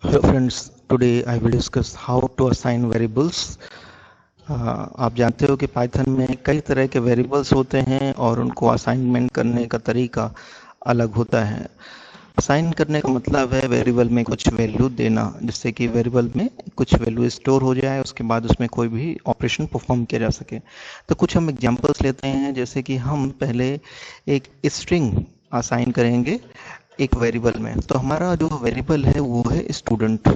Hello friends, today I will discuss how to assign variables. आप जानते हो कि पाइथन में कई तरह के वेरिएबल्स होते हैं और उनको असाइनमेंट करने का तरीका अलग होता है। असाइन करने का मतलब है वेरिएबल में कुछ वैल्यू देना, जिससे कि वेरिएबल में कुछ वैल्यू स्टोर हो जाए, उसके बाद उसमें कोई भी ऑपरेशन परफॉर्म किया जा सके। तो कुछ हम एग्जांपल्स लेते हैं, जैसे कि हम पहले एक स्ट्रिंग असाइन करेंगे एक वेरिएबल में। तो हमारा जो वेरिएबल है वो है स्टूडेंट।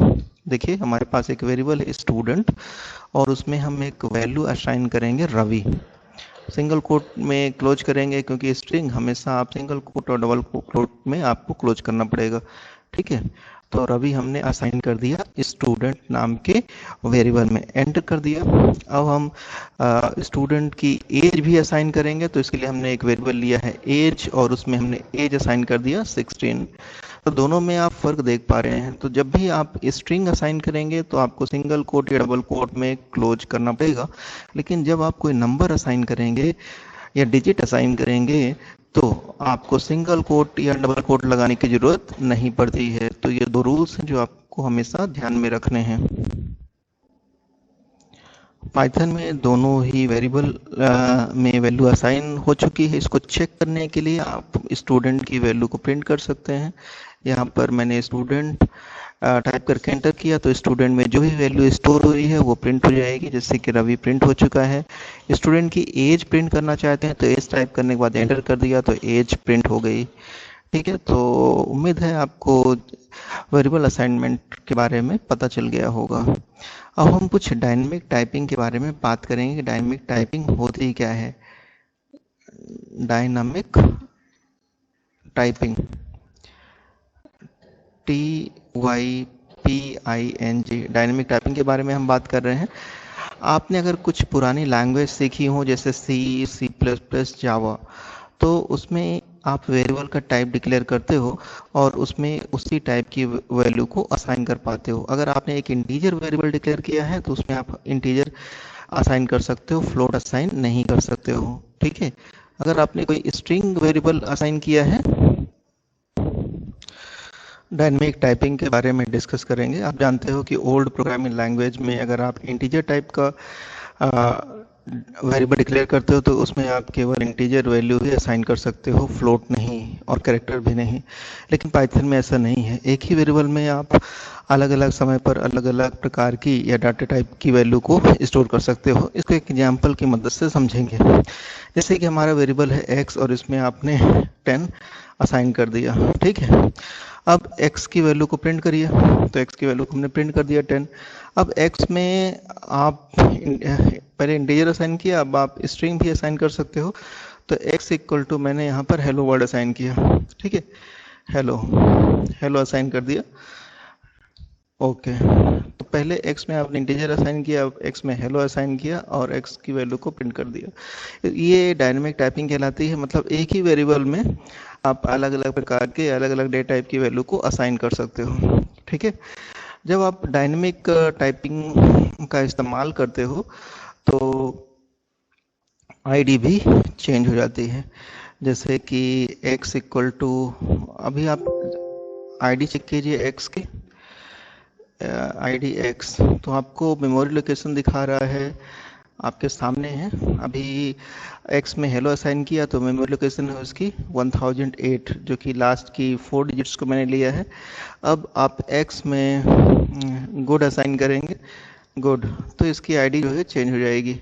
देखिए हमारे पास एक वेरिएबल है स्टूडेंट और उसमें हम एक वैल्यू असाइन करेंगे रवि। सिंगल कोट में क्लोज करेंगे, क्योंकि स्ट्रिंग हमेशा आप सिंगल कोट और डबल कोट में आपको क्लोज करना पड़ेगा। ठीक है, तो रवि हमने असाइन कर दिया स्टूडेंट नाम के वेरिएबल में, एंटर कर दिया। अब हम स्टूडेंट की एज भी असाइन करेंगे, तो इसके लिए हमने एक वेरिएबल लिया है एज और उसमें हमने एज असाइन कर दिया 16। तो दोनों में आप फर्क देख पा रहे हैं। तो जब भी आप स्ट्रिंग असाइन करेंगे तो आपको सिंगल कोट या डबल कोट में क्लोज करना पड़ेगा, लेकिन जब आप कोई नंबर असाइन करेंगे या डिजिट असाइन करेंगे तो आपको सिंगल कोट या डबल कोट लगाने की जरूरत नहीं पड़ती है। तो ये दो रूल्स हैं जो आपको हमेशा ध्यान में रखने हैं। पाइथन में दोनों ही वेरिएबल में वैल्यू असाइन हो चुकी है। इसको चेक करने के लिए आप स्टूडेंट की वैल्यू को प्रिंट कर सकते हैं। यहाँ पर मैंने स्टूडेंट टाइप करके एंटर किया, तो स्टूडेंट में जो भी वैल्यू स्टोर हुई है वो प्रिंट हो जाएगी, जैसे कि रवि प्रिंट हो चुका है। स्टूडेंट की एज प्रिंट करना चाहते हैं तो एज टाइप करने के बाद एंटर कर दिया तो एज प्रिंट हो गई। ठीक है, तो उम्मीद है आपको वेरिएबल असाइनमेंट के बारे में पता चल गया होगा। अब हम कुछ डायनेमिक टाइपिंग के बारे में बात करेंगे कि डायनेमिक टाइपिंग होती क्या है। Dynamic typing, TYPING, dynamic typing के बारे में हम बात कर रहे हैं। आपने अगर कुछ पुरानी लैंग्वेज सीखी हो, जैसे C++, जावा, तो उसमें आप वेरिएबल का टाइप डिक्लेयर करते हो और उसमें उसी टाइप की वैल्यू को असाइन कर पाते हो। अगर आपने एक इंटीजर वेरिएबल डिक्लेयर किया है तो उसमें आप इंटीजर असाइन कर सकते हो, फ्लोट असाइन नहीं कर सकते हो। ठीक है, अगर आपने कोई स्ट्रिंग वेरिएबल असाइन किया है। डायनेमिक टाइपिंग के बारे में डिस्कस करेंगे। आप जानते हो कि ओल्ड प्रोग्रामिंग लैंग्वेज में अगर आप इंटीजर टाइप का वेरिएबल डिक्लेयर करते हो तो उसमें आप केवल इंटीजर वैल्यू ही असाइन कर सकते हो, फ्लोट नहीं और कैरेक्टर भी नहीं। लेकिन पाइथन में ऐसा नहीं है। एक ही वेरिएबल में आप अलग अलग समय पर अलग अलग प्रकार की या डाटा टाइप की वैल्यू को स्टोर कर सकते हो। इसको एक एग्जाम्पल की मदद से समझेंगे। जैसे कि हमारा वेरिएबल है x और इसमें आपने 10 असाइन कर दिया। ठीक है, अब x की वैल्यू को प्रिंट करिए, तो x की वैल्यू को हमने प्रिंट कर दिया 10। अब x में आप पहले इंटीजर असाइन किया, अब आप स्ट्रिंग भी असाइन कर सकते हो। तो x इक्वल टू मैंने यहाँ पर हेलो वर्ड असाइन किया। ठीक है, हेलो हेलो असाइन कर दिया। ओके, तो पहले x में आपने इंटीजर असाइन किया, अब x में हेलो असाइन किया और x की वैल्यू को प्रिंट कर दिया। ये डायनेमिक टाइपिंग कहलाती है। मतलब एक ही वेरिएबल में आप अलग अलग प्रकार के अलग अलग डेटा टाइप की वैल्यू को असाइन कर सकते हो। ठीक है, जब आप डायनेमिक टाइपिंग का इस्तेमाल करते हो तो आईडी भी चेंज हो जाती है। जैसे कि x इक्वल टू, अभी आप आईडी चेक कीजिए x की, आईडी x, तो आपको मेमोरी लोकेशन दिखा रहा है, आपके सामने है। अभी x में हेलो असाइन किया तो मेमोरी लोकेशन है उसकी 1008, जो कि लास्ट की 4 डिजिट्स को मैंने लिया है। अब आप x में गुड असाइन करेंगे, गुड, तो इसकी आईडी जो है चेंज हो जाएगी।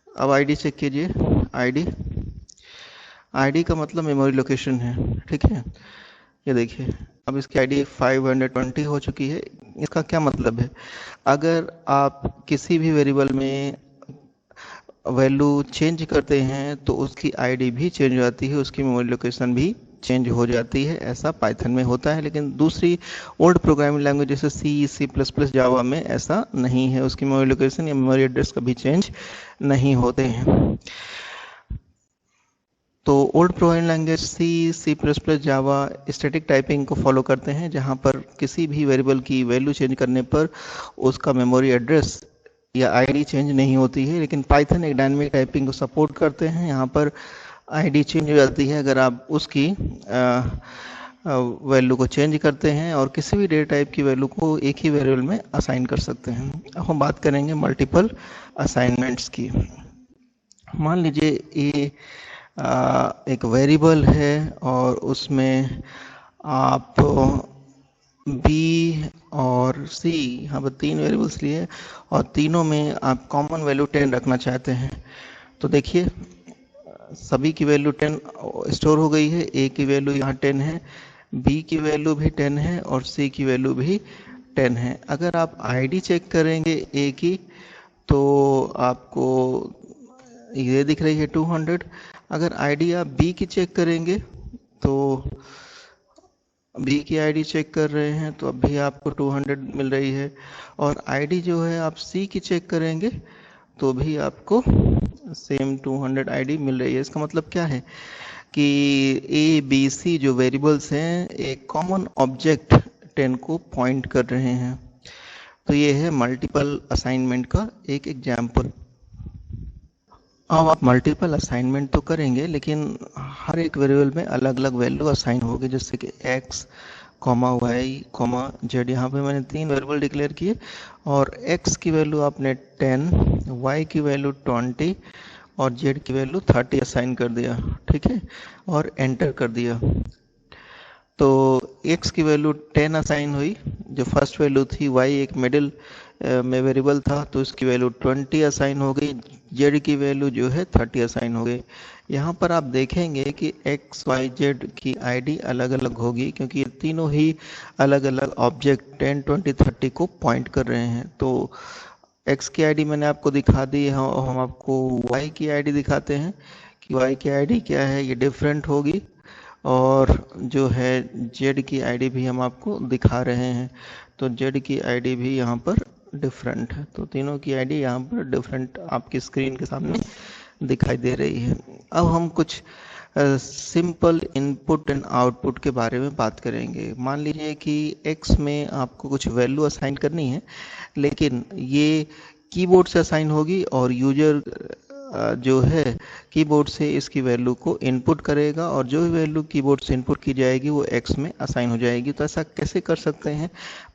अब आईडी चेक कीजिए, आईडी आईडी का मतलब मेमोरी लोकेशन है। ठीक है, ये देखिए अब इसकी आईडी 520 हो चुकी है। इसका क्या मतलब है, अगर आप किसी भी वेरिएबल में वैल्यू चेंज करते हैं तो उसकी आईडी भी चेंज हो जाती है, उसकी मेमोरी लोकेशन भी चेंज हो जाती है। ऐसा पाइथन में होता है, लेकिन दूसरी ओल्ड प्रोग्रामिंग लैंग्वेज जैसे C++, जावा में ऐसा नहीं है। उसकी मेमोरी लोकेशन या मेमोरी एड्रेस कभी चेंज नहीं होते हैं। तो ओल्ड प्रोग्रामिंग लैंग्वेज C++, जावा स्टैटिक टाइपिंग को फॉलो करते हैं, जहां पर किसी भी वेरिएबल की वैल्यू चेंज करने पर उसका मेमोरी एड्रेस या आईडी चेंज नहीं होती है। लेकिन पाइथन एक डायनेमिक टाइपिंग को सपोर्ट करते हैं, यहाँ पर आईडी चेंज हो जाती है अगर आप उसकी वैल्यू को चेंज करते हैं और किसी भी डेटा टाइप की वैल्यू को एक ही वेरिएबल में असाइन कर सकते हैं। अब हम बात करेंगे मल्टीपल असाइनमेंट्स की। मान लीजिए ये एक वेरिएबल है और उसमें आप बी और सी, यहाँ पर 3 वेरिएबल्स लिए और तीनों में आप कॉमन वैल्यू 10 रखना चाहते हैं। तो देखिए सभी की वैल्यू 10 स्टोर हो गई है। ए की वैल्यू यहाँ 10 है, बी की वैल्यू भी 10 है और सी की वैल्यू भी 10 है। अगर आप आईडी चेक करेंगे ए की तो आपको ये दिख रही है 200। अगर आईडी आप बी की चेक करेंगे तो बी की आईडी चेक कर रहे हैं तो अब भी आपको 200 मिल रही है। और आईडी जो है आप सी की चेक करेंगे तो भी आपको सेम 200 आईडी मिल रही है। इसका मतलब क्या है कि ए बी सी जो वेरिएबल्स हैं एक कॉमन ऑब्जेक्ट 10 को पॉइंट कर रहे हैं। तो ये है मल्टीपल असाइनमेंट का एक एग्जाम्पल। अब आप मल्टीपल असाइनमेंट तो करेंगे लेकिन हर एक वेरिएबल में अलग अलग वैल्यू असाइन होगी, जैसे कि x, y, z। यहाँ पे मैंने 3 वेरिएबल डिक्लेयर किए और x की वैल्यू आपने 10, y की वैल्यू 20 और z की वैल्यू 30 असाइन कर दिया, ठीक है, और एंटर कर दिया। तो x की वैल्यू 10 असाइन हुई, जो फर्स्ट वैल्यू थी y एक मिडिल में वेरिएबल था तो इसकी वैल्यू 20 असाइन हो गई, z की वैल्यू जो है 30 असाइन हो गई। यहाँ पर आप देखेंगे कि x, y, z की आईडी अलग अलग होगी क्योंकि ये तीनों ही अलग अलग ऑब्जेक्ट 10, 20, 30 को पॉइंट कर रहे हैं। तो x की आईडी मैंने आपको दिखा दी है, हम आपको y की आईडी दिखाते हैं कि y की आईडी क्या है, ये डिफरेंट होगी। और जो है z की आईडी भी हम आपको दिखा रहे हैं, तो z की आईडी भी यहाँ पर डिफरेंट है। तो तीनों की आईडी यहाँ पर डिफरेंट आपकी स्क्रीन के सामने दिखाई दे रही है। अब हम कुछ सिंपल इनपुट एंड आउटपुट के बारे में बात करेंगे। मान लीजिए कि x में आपको कुछ वैल्यू असाइन करनी है लेकिन ये कीबोर्ड से असाइन होगी और यूजर जो है कीबोर्ड से इसकी वैल्यू को इनपुट करेगा और जो भी वैल्यू कीबोर्ड से इनपुट की जाएगी वो x में असाइन हो जाएगी। तो ऐसा कैसे कर सकते हैं?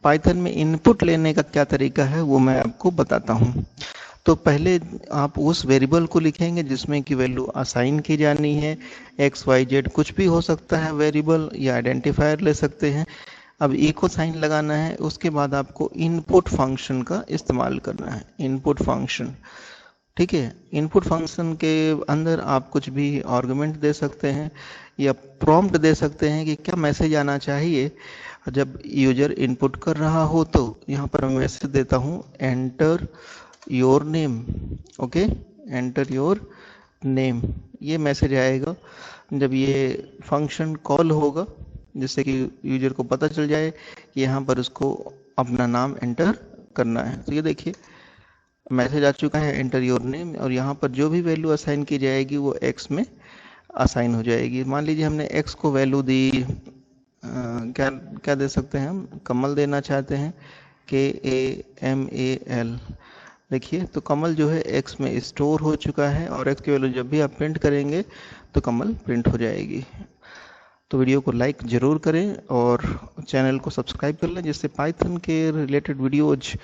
पाइथन में इनपुट लेने का क्या तरीका है वो मैं आपको बताता हूँ। तो पहले आप उस वेरिएबल को लिखेंगे जिसमें की वैल्यू असाइन की जानी है। x, y, z कुछ भी हो सकता है वेरिएबल या आइडेंटिफायर ले सकते हैं। अब इको साइन लगाना है, उसके बाद आपको इनपुट फंक्शन का इस्तेमाल करना है। इनपुट फंक्शन, ठीक है। इनपुट फंक्शन के अंदर आप कुछ भी आर्गुमेंट दे सकते हैं या प्रॉम्प्ट दे सकते हैं कि क्या मैसेज आना चाहिए जब यूजर इनपुट कर रहा हो। तो यहाँ पर मैं मैसेज देता हूँ enter your name, okay, enter your name. ये मैसेज आएगा जब ये फंक्शन कॉल होगा, जिससे कि यूजर को पता चल जाए कि यहाँ पर उसको अपना नाम एंटर करना है। तो ये देखिए मैसेज आ चुका है एंटर योर नेम, और यहाँ पर जो भी वैल्यू असाइन की जाएगी वो x में असाइन हो जाएगी। मान लीजिए हमने x को वैल्यू दी, क्या क्या दे सकते हैं हम, कमल देना चाहते हैं, KAMAL। देखिए तो कमल जो है x में स्टोर हो चुका है और x की वैल्यू जब भी आप प्रिंट करेंगे तो कमल प्रिंट हो जाएगी। तो वीडियो को लाइक ज़रूर करें और चैनल को सब्सक्राइब कर लें, जिससे पाइथन के रिलेटेड वीडियोज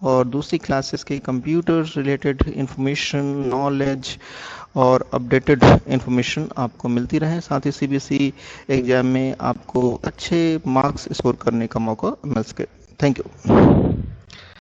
और दूसरी क्लासेस के कंप्यूटर रिलेटेड इंफॉर्मेशन, नॉलेज और अपडेटेड इंफॉर्मेशन आपको मिलती रहे। साथ ही CBSE एग्ज़ाम में आपको अच्छे मार्क्स स्कोर करने का मौका मिल सके। Thank you.